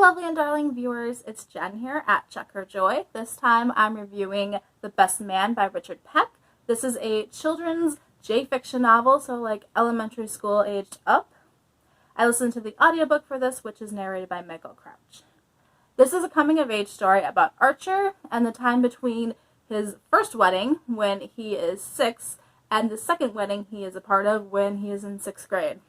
lovely and darling viewers, it's Jen here at Check Her Joy. This time I'm reviewing The Best Man by Richard Peck. This is a children's J-fiction novel, so like elementary school aged up. I listened to the audiobook for this, which is narrated by Michael Crouch. This is a coming-of-age story about Archer and the time between his first wedding, when he is 6, and the second wedding he is a part of when he is in 6th grade.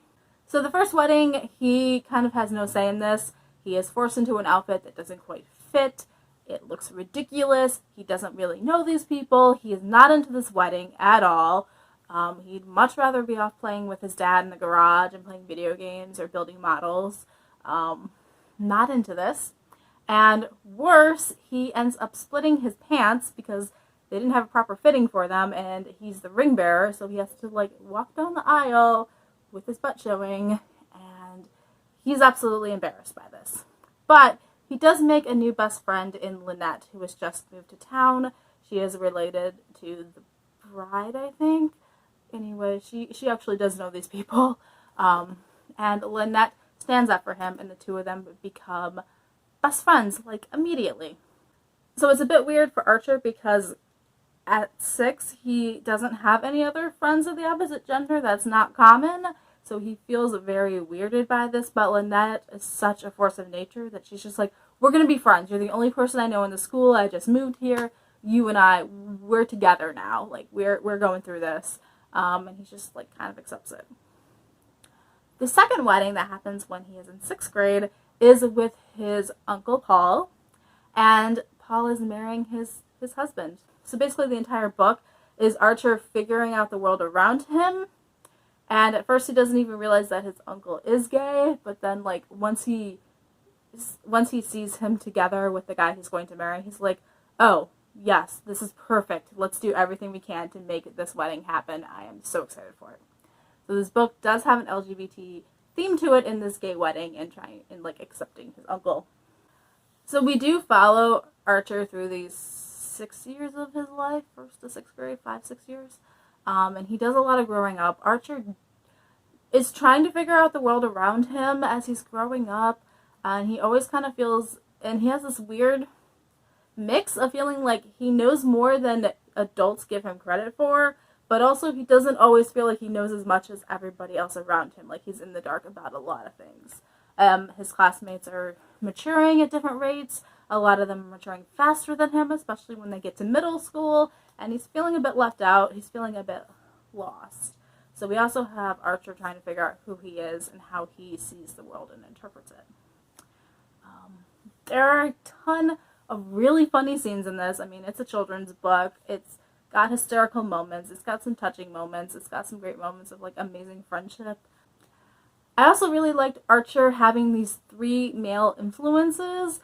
So the first wedding, he kind of has no say in this. He is forced into an outfit that doesn't quite fit. It looks ridiculous. He doesn't really know these people. He is not into this wedding at all. He'd much rather be off playing with his dad in the garage and playing video games or building models. Not into this. And worse, he ends up splitting his pants because they didn't have a proper fitting for them, and he's the ring bearer, so he has to walk down the aisle with his butt showing, and he's absolutely embarrassed by this. But he does make a new best friend in Lynette, who has just moved to town. She is related to the bride, I think. Anyway, she actually does know these people. And Lynette stands up for him, and the two of them become best friends, immediately. So it's a bit weird for Archer because at 6, he doesn't have any other friends of the opposite gender. That's not common. So he feels very weirded by this, but Lynette is such a force of nature that she's just like, we're going to be friends. You're the only person I know in the school. I just moved here. You and I, we're together now. We're going through this. And he just, kind of accepts it. The second wedding that happens when he is in 6th grade is with his Uncle Paul. And Paul is marrying his husband. So basically the entire book is Archer figuring out the world around him. And at first he doesn't even realize that his uncle is gay, but then once he sees him together with the guy he's going to marry, he's like, oh, yes, this is perfect. Let's do everything we can to make this wedding happen. I am so excited for it. So this book does have an LGBT theme to it in this gay wedding and accepting his uncle. So we do follow Archer through these 6 years of his life, 1st to 6th grade, 5-6 years. And he does a lot of growing up. Archer is trying to figure out the world around him as he's growing up. And he always kind of feels, and he has this weird mix of feeling like he knows more than adults give him credit for, but also he doesn't always feel like he knows as much as everybody else around him. He's in the dark about a lot of things. His classmates are maturing at different rates. A lot of them are maturing faster than him, especially when they get to middle school, and he's feeling a bit left out. He's feeling a bit lost. So we also have Archer trying to figure out who he is and how he sees the world and interprets it. There are a ton of really funny scenes in this. I mean, it's a children's book. It's got hysterical moments. It's got some touching moments. It's got some great moments of amazing friendship. I also really liked Archer having these 3 male influences.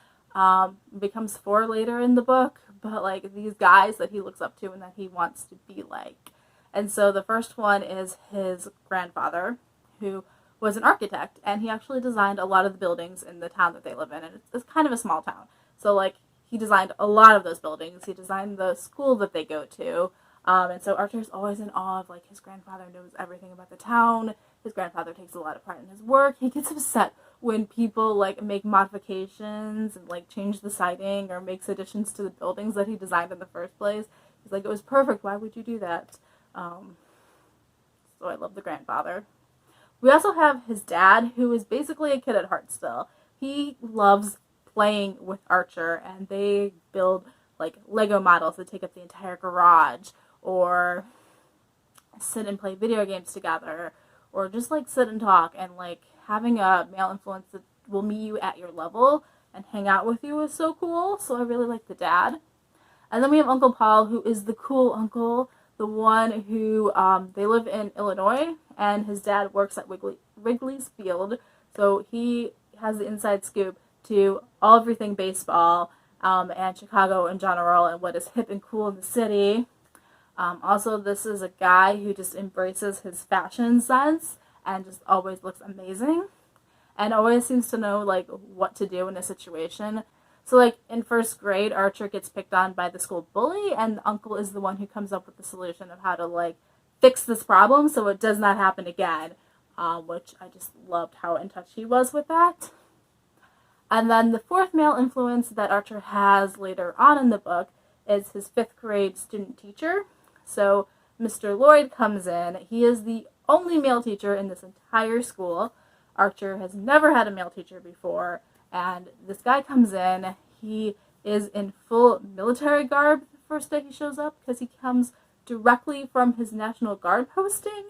Becomes 4 later in the book, but these guys that he looks up to and that he wants to be like. And so the first one is his grandfather, who was an architect, and he actually designed a lot of the buildings in the town that they live in, and it's kind of a small town. So he designed a lot of those buildings. He designed the school that they go to. And so Archer's always in awe of his grandfather knows everything about the town. His grandfather takes a lot of pride in his work. He gets upset when people make modifications and change the siding or makes additions to the buildings that he designed in the first place. He's like, it was perfect. Why would you do that? So I love the grandfather. We also have his dad, who is basically a kid at heart still. He loves playing with Archer, and they build Lego models that take up the entire garage, or sit and play video games together, or just sit and talk. And having a male influence that will meet you at your level and hang out with you is so cool. So I really like the dad. And then we have Uncle Paul, who is the cool uncle, the one who they live in Illinois, and his dad works at Wrigley's Field, so he has the inside scoop to everything baseball and Chicago in general and what is hip and cool in the city. Also, this is a guy who just embraces his fashion sense and just always looks amazing and always seems to know what to do in a situation. So in 1st grade, Archer gets picked on by the school bully, and the uncle is the one who comes up with the solution of how to fix this problem so it does not happen again, which I just loved how in touch he was with that. And then the fourth male influence that Archer has later on in the book is his 5th grade student teacher. So Mr. Lloyd comes in. He is the only male teacher in this entire school. Archer has never had a male teacher before. And this guy comes in. He is in full military garb the first day he shows up because he comes directly from his National Guard posting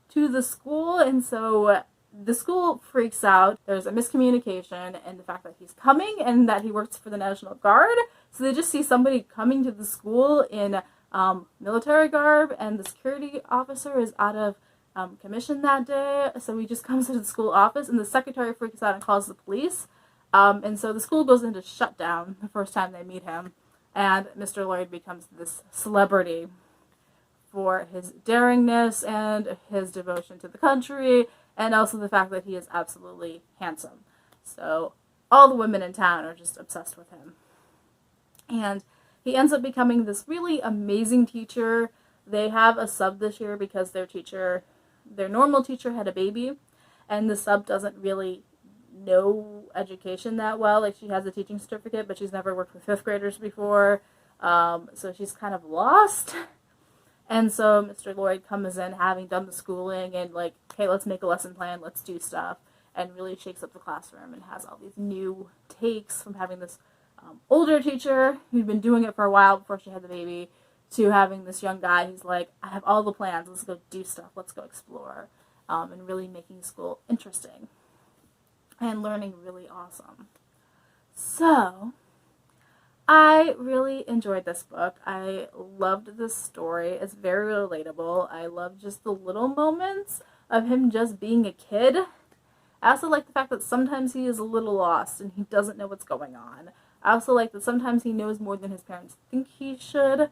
to the school. And so the school freaks out. There's a miscommunication in the fact that he's coming and that he works for the National Guard. So they just see somebody coming to the school in military garb, and the security officer is out of commission that day. So he just comes to the school office, and the secretary freaks out and calls the police. And so the school goes into shutdown the first time they meet him, and Mr. Lloyd becomes this celebrity for his daringness and his devotion to the country, and also the fact that he is absolutely handsome. So all the women in town are just obsessed with him. And he ends up becoming this really amazing teacher. They have a sub this year because their normal teacher had a baby, and the sub doesn't really know education that well. Like, she has a teaching certificate, but she's never worked with 5th graders before, so she's kind of lost. And so Mr. Lloyd comes in having done the schooling and like, hey, let's make a lesson plan, let's do stuff, and really shakes up the classroom and has all these new takes from having this older teacher who'd been doing it for a while before she had the baby to having this young guy who's like, I have all the plans, let's go do stuff, let's go explore, and really making school interesting and learning really awesome. So I really enjoyed this book. I loved this story. It's very relatable. I love just the little moments of him just being a kid. I also like the fact that sometimes he is a little lost and he doesn't know what's going on. I also like that sometimes he knows more than his parents think he should.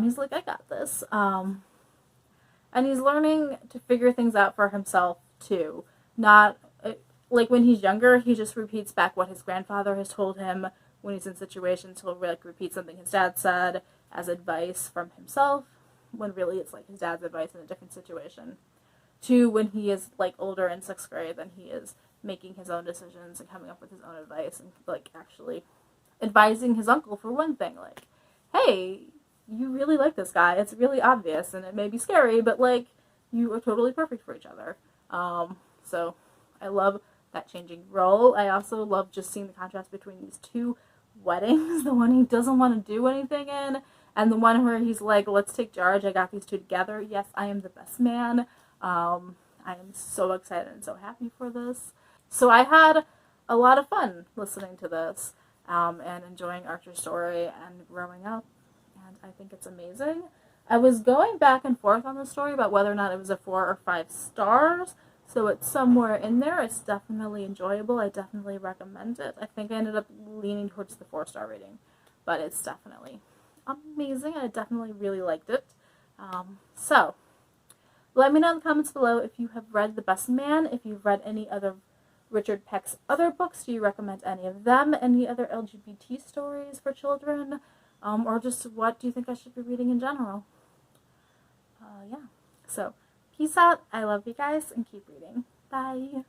He's like, I got this. And he's learning to figure things out for himself too. Not like when he's younger, he just repeats back what his grandfather has told him. When he's in situations, he'll like repeat something his dad said as advice from himself, when really it's like his dad's advice in a different situation. To when he is like older in 6th grade, then he is making his own decisions and coming up with his own advice and like actually advising his uncle for one thing, like, hey, you really like this guy. It's really obvious and it may be scary, but like, you are totally perfect for each other. So I love that changing role. I also love just seeing the contrast between these two weddings, the one he doesn't want to do anything in, and the one where he's like, let's take charge, I got these two together, yes, I am the best man. I am so excited and so happy for this. So I had a lot of fun listening to this, and enjoying Archer's story and growing up, and I think it's amazing. I was going back and forth on the story about whether or not it was a 4 or 5 stars, so it's somewhere in there. It's definitely enjoyable. I definitely recommend it. I think I ended up leaning towards the 4-star rating, but it's definitely amazing. I definitely really liked it. So let me know in the comments below if you have read The Best Man, if you've read any other Richard Peck's other books. Do you recommend any of them? Any other LGBT stories for children? Or just what do you think I should be reading in general? Yeah. So peace out. I love you guys and keep reading. Bye.